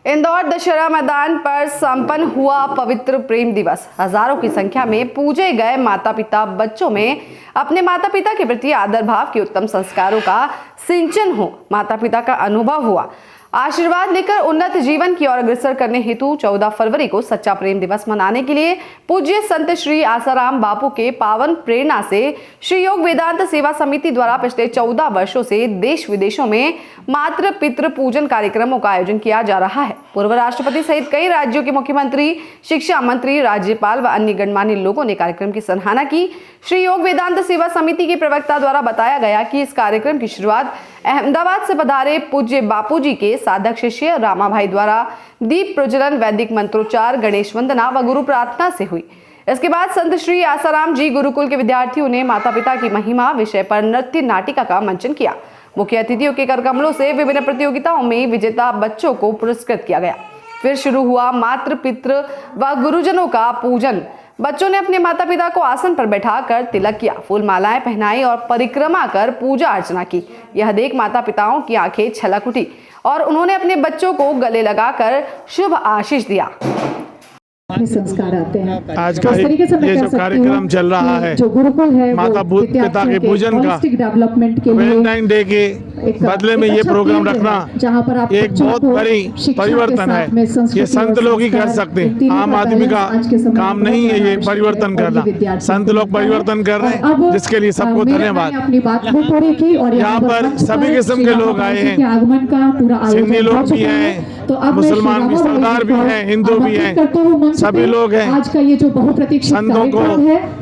इंदौर दशहरा मैदान पर संपन्न हुआ पवित्र प्रेम दिवस। हजारों की संख्या में पूजे गए माता पिता बच्चों में अपने माता पिता के प्रति आदर भाव के उत्तम संस्कारों का सिंचन हो, माता पिता का अनुभव हुआ। आशीर्वाद लेकर उन्नत जीवन की ओर अग्रसर करने हेतु 14 फरवरी को सच्चा प्रेम दिवस मनाने के लिए पूज्य संत श्री आसाराम बापू के पावन प्रेरणा से श्री योग वेदांत सेवा समिति द्वारा पिछले 14 वर्षों से देश विदेशों में मातृ पितृ पूजन कार्यक्रमों का आयोजन किया जा रहा है। पूर्व राष्ट्रपति सहित कई राज्यों के मुख्यमंत्री, शिक्षा मंत्री, राज्यपाल व अन्य गणमान्य लोगों ने कार्यक्रम की सराहना की। श्री योग वेदांत सेवा समिति के प्रवक्ता द्वारा बताया गया कि इस कार्यक्रम की शुरुआत अहमदाबाद से पधारे पूज्य बापूजी के साधक शिष्य रामाभाई द्वारा दीप प्रज्वलन, वैदिक मंत्रोच्चार, गणेश वंदना व गुरु प्रार्थना से हुई। इसके बाद संत श्री आसाराम जी गुरुकुल के विद्यार्थियों ने माता पिता की महिमा विषय पर नृत्य नाटिका का मंचन किया। मुख्य अतिथियों के करकमलों से विभिन्न प्रतियोगिताओं में विजेता बच्चों को पुरस्कृत किया गया। फिर शुरू हुआ मातृ पितृ व गुरुजनों का पूजन। बच्चों ने अपने माता पिता को आसन पर बैठाकर तिलक किया, फूल मालाएं पहनाई और परिक्रमा कर पूजा अर्चना की। यह देख माता पिताओं की आंखें छलक उठी और उन्होंने अपने बच्चों को गले लगाकर शुभ आशीष दिया। संस्कार आते हैं। आज का ये जो कार्यक्रम चल रहा है, जो गुरुकुल है, माता पिता के पूजन का डेवलपमेंट के लिए वैलेंटाइन डे के बदले में ये प्रोग्राम रखना जहाँ पर आप एक बहुत बड़ी परिवर्तन है। ये संत लोग ही कर सकते हैं, आम आदमी का काम नहीं है ये परिवर्तन करना। संत लोग परिवर्तन कर रहे हैं, जिसके लिए सबको धन्यवाद। यहाँ पर सभी किस्म के लोग आए हैं, सिंधी लोग भी हैं, मुसलमान भी, सरदार भी हैं, हिंदू भी हैं, सभी लोग हैं। आज का ये जो बहुप्रतीक्षित संतों को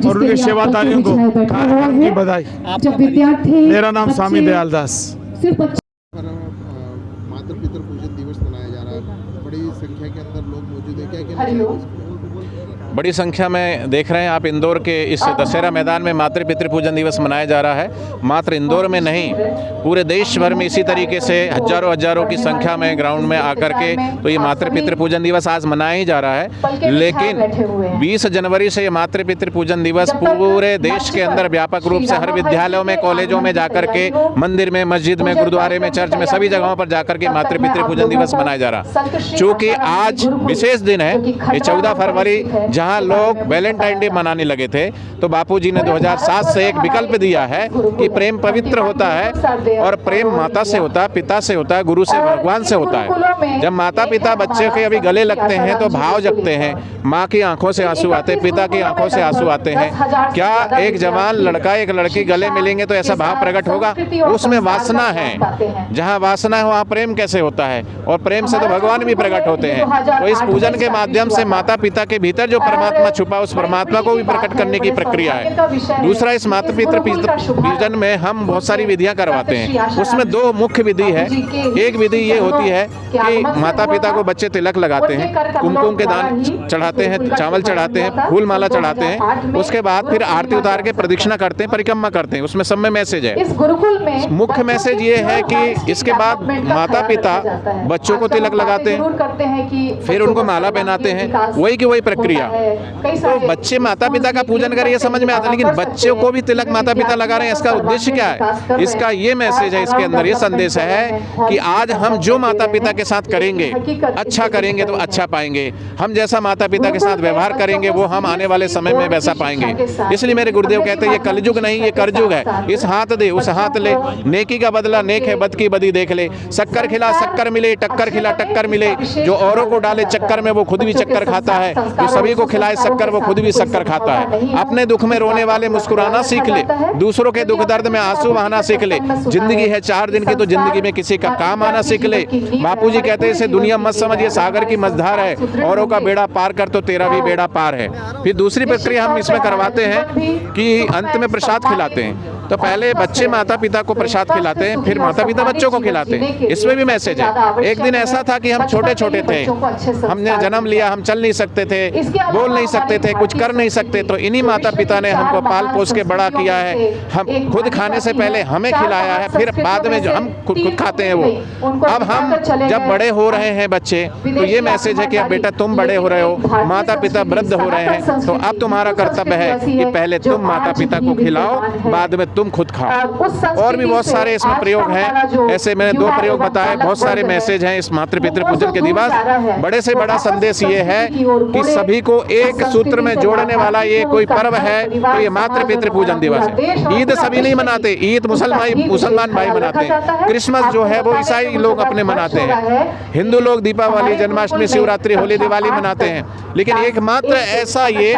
और उनके सेवादारियों को की बधाई। जब विद्यार्थी, मेरा नाम स्वामी दयाल दास। सिर्फ मातृ पितृ पूजन दिवस मनाया जा रहा है, बड़ी संख्या के अंदर लोग मौजूद है। बड़ी संख्या में देख रहे हैं आप इंदौर के इस दशहरा मैदान में मातृ पितृ पूजन दिवस मनाया जा रहा है। मात्र इंदौर में नहीं, पूरे देश भर में इसी तरीके से हजारों की संख्या में ग्राउंड में आकर के तो ये मातृ पितृ पूजन दिवस आज मनाया ही जा रहा है। लेकिन 20 जनवरी से ये मातृ पितृ पूजन दिवस पूरे देश के अंदर व्यापक रूप से हर विद्यालयों में, कॉलेजों में जाकर के, मंदिर में, मस्जिद में, गुरुद्वारे में, चर्च में, सभी जगहों पर जाकर के मातृ पितृ पूजन दिवस मनाया जा रहा है। चूँकि आज विशेष दिन है, ये 14 फरवरी, जहां लोग वैलेंटाइन डे मनाने लगे थे, तो बापूजी ने 2007 से एक विकल्प दिया है कि प्रेम पवित्र होता है और प्रेम माता से होता है, पिता से होता है, गुरु से, भगवान से होता है। जब माता पिता बच्चे के अभी गले लगते हैं तो भाव जगते हैं, माँ की आंखों से आंसू आते हैं, पिता की आंखों से आंसू आते हैं। क्या एक जवान लड़का एक लड़की गले मिलेंगे तो ऐसा भाव प्रकट होगा? उसमें वासना है, जहाँ वासना है वहाँ प्रेम कैसे होता है? और प्रेम से तो भगवान भी प्रकट होते हैं। तो इस पूजन के माध्यम से माता पिता के भीतर जो परमात्मा छुपा, उस परमात्मा को भी प्रकट करने की प्रक्रिया है। दूसरा, इस माता पितृ पूजन में हम बहुत सारी विधियां करवाते हैं। उसमें 2 मुख्य विधि है। एक विधि ये होती है कि माता पिता को बच्चे तिलक लगाते हैं, कुमकुम के दान चढ़ाते हैं, चावल चढ़ाते हैं, फूल माला चढ़ाते हैं। उसके बाद फिर आरती उतार के प्रदक्षिणा करते हैं, परिक्रमा करते हैं। उसमें सब में मैसेज है। मुख्य मैसेज ये है कि इसके बाद माता पिता बच्चों को तिलक लगाते हैं, फिर उनको माला पहनाते हैं, वही की वही प्रक्रिया। तो बच्चे माता पिता का पूजन करें, ये समझ में आता है, लेकिन बच्चों को भी तिलक माता पिता लगा रहे हैं, इसका उद्देश्य क्या है? इसका ये मैसेज है, इसके अंदर ये संदेश है कि आज हम जो माता पिता के साथ करेंगे, अच्छा करेंगे तो अच्छा पाएंगे। हम जैसा माता पिता के साथ व्यवहार करेंगे वो हम आने वाले समय में वैसा पाएंगे। इसलिए मेरे गुरुदेव कहते हैं ये कलयुग नहीं, ये करजुग है। इस हाथ दे उस हाथ ले, नेकी का बदला नेक है, बद की बदी देख ले। शक्कर खिला शक्कर मिले, टक्कर खिला टक्कर मिले। जो औरों को डाले चक्कर में वो खुद भी चक्कर खाता है, जो सभी को खिलाए शक्कर वो खुद भी शक्कर खाता है। अपने दुख में रोने वाले मुस्कुराना सीख ले, दूसरों के दुख दर्द में आंसू बहाना सीख ले। जिंदगी है 4 दिन की, तो जिंदगी में किसी का काम आना सीख ले। बापूजी कहते हैं इसे दुनिया मत समझ, ये सागर की मझधार है, औरों का बेड़ा पार कर तो तेरा भी बेड़ा पार है। फिर दूसरी प्रक्रिया हम इसमें करवाते हैं कि अंत में प्रसाद खिलाते हैं। तो पहले बच्चे माता पिता को प्रसाद खिलाते हैं, फिर माता पिता बच्चों को खिलाते हैं। इसमें भी मैसेज है। एक दिन ऐसा था कि हम छोटे छोटे थे, हमने जन्म लिया, हम चल नहीं सकते थे, बोल नहीं सकते थे, कुछ कर नहीं सकते, तो इन्हीं माता पिता ने हमको पाल पोस के बड़ा किया है। हम खुद खाने से पहले हमें खिलाया है, फिर बाद में जो हम खुद खाते हैं वो। अब हम जब बड़े हो रहे हैं बच्चे, तो ये मैसेज है कि अब बेटा तुम बड़े हो रहे हो, माता पिता वृद्ध हो रहे हैं, तो अब तुम्हारा कर्तव्य है कि पहले तुम माता पिता को खिलाओ, बाद में तुम खुद खाओ। और भी बहुत सारे इसमें प्रयोग हैं, ऐसे मैंने 2 प्रयोग बताए। बहुत सारे मैसेज हैं इस मातृ पितृ पूजन के दिवस। बड़े से बड़ा संदेश ये है कि सभी को एक सूत्र में जोड़ने वाला ये कोई पर्व है तो ये मातृ पितृ पूजन दिवस है। ईद सभी नहीं मनाते, ईद मुसलमान भाई मनाते हैं। क्रिसमस जो है वो ईसाई लोग अपने मनाते हैं। हिंदू लोग दीपावली, जन्माष्टमी, शिवरात्रि, होली, दिवाली मनाते हैं। लेकिन एकमात्र ऐसा ये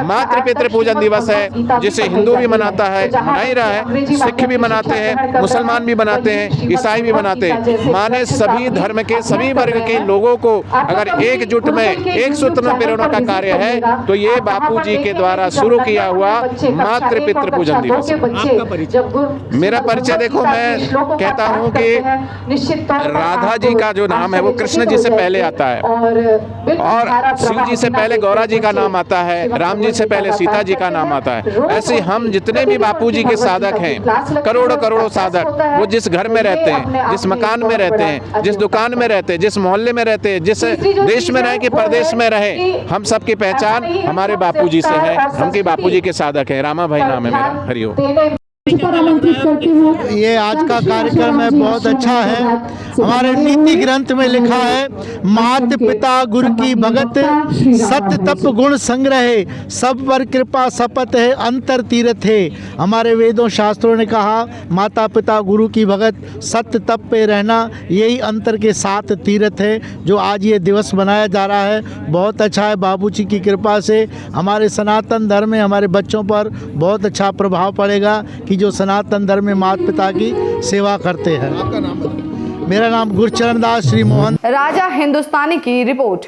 मातृ पितृ पूजन दिवस है जिसे हिंदू भी मनाता है, मना ही रहा है, सिख भी मनाते हैं, मुसलमान भी मनाते हैं, ईसाई भी मनाते हैं। माने सभी धर्म के सभी वर्ग के लोगों को अगर एकजुट में एक सूत्र में पिरोने का कार्य है तो ये बापूजी के द्वारा शुरू किया हुआ मातृ पितृ पूजन दिवस। मेरा परिचय देखो, मैं कहता हूँ कि राधा जी का जो नाम है वो कृष्ण जी से पहले आता है और शिव जी से पहले गौरा जी का नाम आता है, राम जी से पहले सीता जी का नाम आता है। ऐसे हम जितने भी बापूजी के साधक हैं, करोड़ों करोड़ों साधक, वो जिस घर में रहते हैं, जिस मकान में रहते हैं, जिस दुकान में रहते हैं, जिस मोहल्ले में रहते हैं, जिस देश में रहे कि प्रदेश में रहे, हम सबकी पहचान हमारे बापूजी से है। हम के बापूजी के साधक हैं। रामा भाई नाम है मेरा। हरिओम। पर आमंत्रित करती हूँ। ये आज का कार्यक्रम है, बहुत अच्छा है। हमारे नीति ग्रंथ में लिखा है, मात पिता गुरु की भगत, सत्य तप गुण संग्रह, सब पर कृपा शपथ है, अंतर तीर्थ है। हमारे वेदों शास्त्रों ने कहा माता पिता गुरु की भगत, सत्य तप पे रहना, यही अंतर के 7 तीर्थ है जो आज ये दिवस मनाया जा रहा है। बहुत अच्छा है। बाबूजी की कृपा से हमारे सनातन धर्म में हमारे बच्चों पर बहुत अच्छा प्रभाव पड़ेगा कि जो सनातन धर्म में माता पिता की सेवा करते हैं। आपका नाम बताइए। मेरा नाम गुरचरण दास श्री मोहन। राजा हिंदुस्तानी की रिपोर्ट।